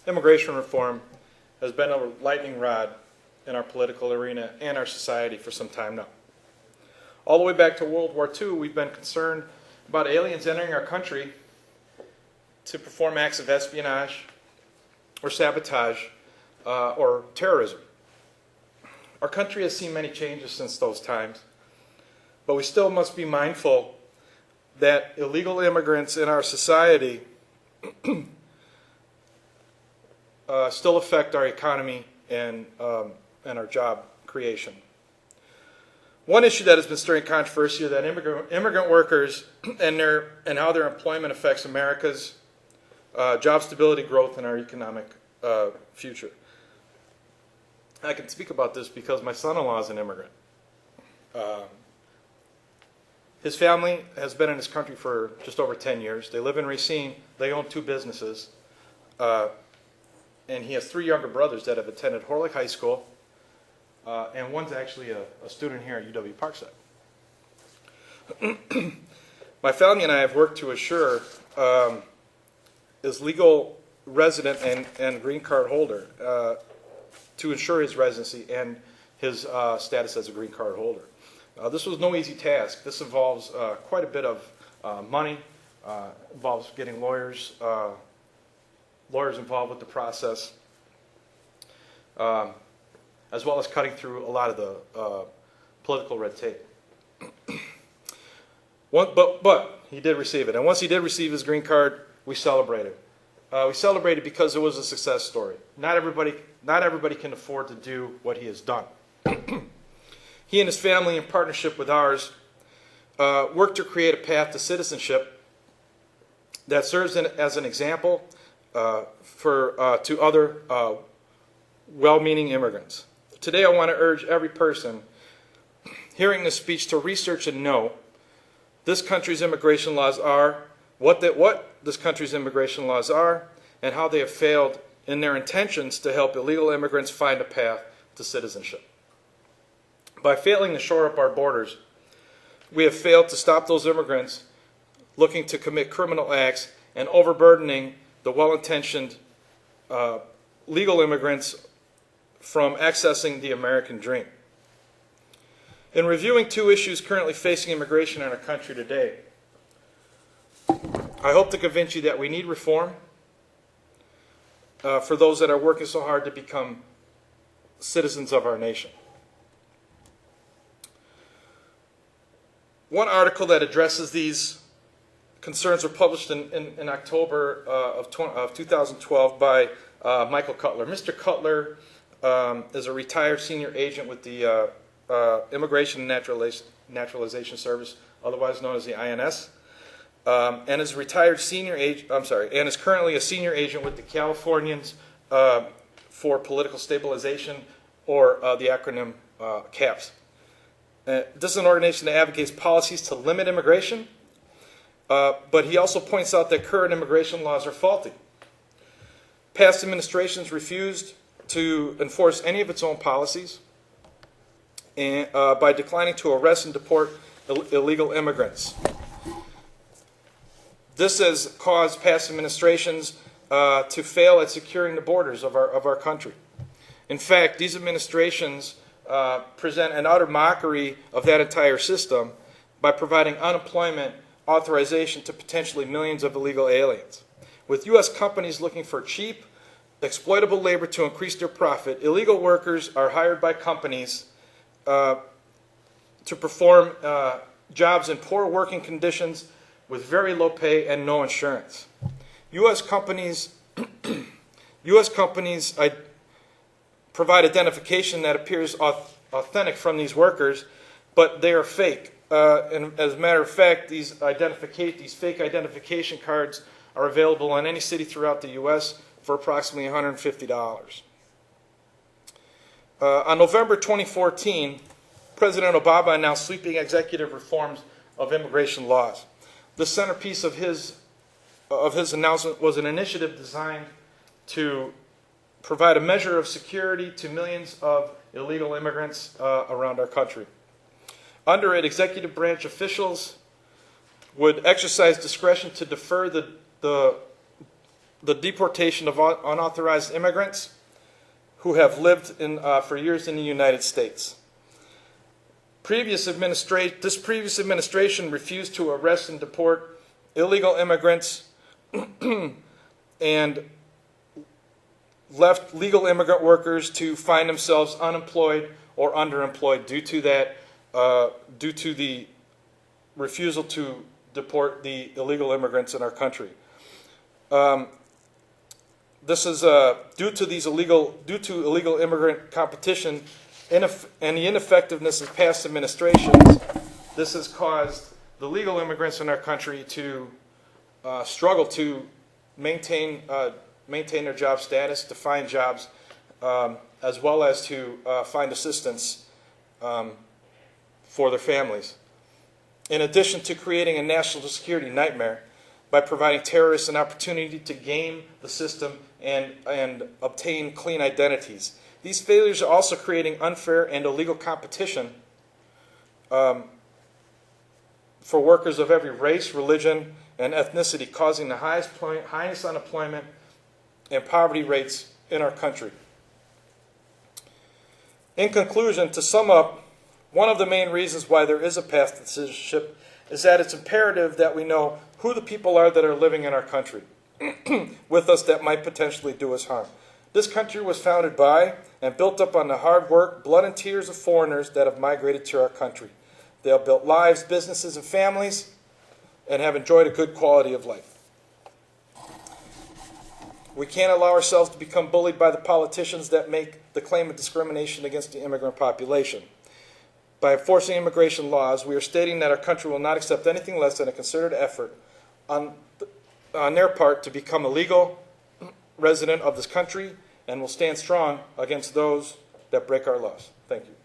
Immigration reform has been a lightning rod in our political arena and our society for some time now. All the way back to World War II, we've been concerned about aliens entering our country to perform acts of espionage or sabotage or terrorism. Our country has seen many changes since those times, but we still must be mindful that illegal immigrants in our society still affect our economy and our job creation. One issue that has been stirring controversy is that immigrant workers and how their employment affects America's job stability, growth, and our economic future. I can speak about this because my son-in-law is an immigrant. His family has been in this country for just over 10 years. They live in Racine. They own 2 businesses. And he has 3 younger brothers that have attended Horlick High School. And one's actually a student here at UW Parkside. My family and I have worked to assure his legal resident and green card holder to ensure his residency and his status as a green card holder. This was no easy task. This involves quite a bit of money, involves getting lawyers involved with the process, as well as cutting through a lot of the political red tape. But he did receive it. And once he did receive his green card, we celebrated. We celebrated because it was a success story. Not everybody can afford to do what he has done. He and his family, in partnership with ours, worked to create a path to citizenship that serves as an example to other well-meaning immigrants. Today I want to urge every person hearing this speech to research and know this country's immigration laws are, what this country's immigration laws are, and how they have failed in their intentions to help illegal immigrants find a path to citizenship. By failing to shore up our borders, we have failed to stop those immigrants looking to commit criminal acts and overburdening the well-intentioned legal immigrants from accessing the American dream. In reviewing 2 issues currently facing immigration in our country today, I hope to convince you that we need reform for those that are working so hard to become citizens of our nation. One article that addresses these concerns was published in October of 2012 by Michael Cutler. Mr. Cutler is a retired senior agent with the Immigration and Naturalization Service, otherwise known as the INS, and is retired senior agent. And is currently a senior agent with the Californians for Political Stabilization, or the acronym CAPS. This is an organization that advocates policies to limit immigration, but he also points out that current immigration laws are faulty. Past administrations refused to enforce any of its own policies and, by declining to arrest and deport illegal immigrants. This has caused past administrations to fail at securing the borders of our country. In fact, these administrations present an utter mockery of that entire system by providing unemployment authorization to potentially millions of illegal aliens. With U.S. companies looking for cheap, exploitable labor to increase their profit, illegal workers are hired by companies to perform jobs in poor working conditions with very low pay and no insurance. U.S. companies provide identification that appears authentic from these workers, but they are fake. And as a matter of fact, these fake identification cards are available in any city throughout the U.S. for approximately $150. On November 2014, President Obama announced sweeping executive reforms of immigration laws. The centerpiece of his announcement was an initiative designed to provide a measure of security to millions of illegal immigrants around our country. Under it, executive branch officials would exercise discretion to defer the the deportation of unauthorized immigrants who have lived for years in the United States. This previous administration refused to arrest and deport illegal immigrants and left legal immigrant workers to find themselves unemployed or underemployed due to the refusal to deport the illegal immigrants in our country. This is due to illegal immigrant competition and the ineffectiveness of past administrations. This has caused the legal immigrants in our country to struggle to maintain their job status, to find jobs, as well as to find assistance for their families. In addition to creating a national security nightmare by providing terrorists an opportunity to game the system and obtain clean identities. These failures are also creating unfair and illegal competition for workers of every race, religion, and ethnicity, causing the highest unemployment and poverty rates in our country. In conclusion, to sum up, one of the main reasons why there is a path to citizenship is that it's imperative that we know who the people are that are living in our country with us that might potentially do us harm. This country was founded by and built up on the hard work, blood, and tears of foreigners that have migrated to our country. They have built lives, businesses, and families, and have enjoyed a good quality of life. We can't allow ourselves to become bullied by the politicians that make the claim of discrimination against the immigrant population. By enforcing immigration laws, we are stating that our country will not accept anything less than a concerted effort on their part to become a legal resident of this country, and will stand strong against those that break our laws. Thank you.